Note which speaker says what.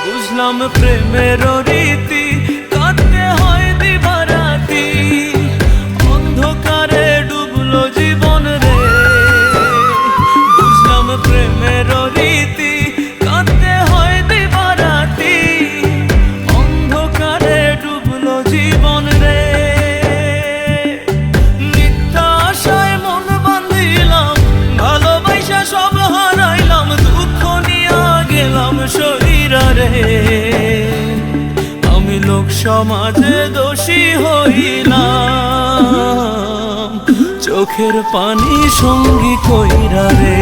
Speaker 1: বুঝলাম প্রেমের রীতি, কাঁদতে হয় দিবারাতি, অন্ধকারে ডুবলো জীবন রে। বুঝলাম প্রেমের রীতি, কাঁদতে হয় দিবারাতি, অন্ধকারে ডুবলো জীবন রে। মিথ্যা আশায় মন বাঁধিলাম, ভালোবাসা সব হারাইলাম, দুঃখ নিয়া গেলাম শরীরা রে। আমি লোক সমাজে দোষী হইলাম, চোখের পানি সঙ্গী কইরা রে।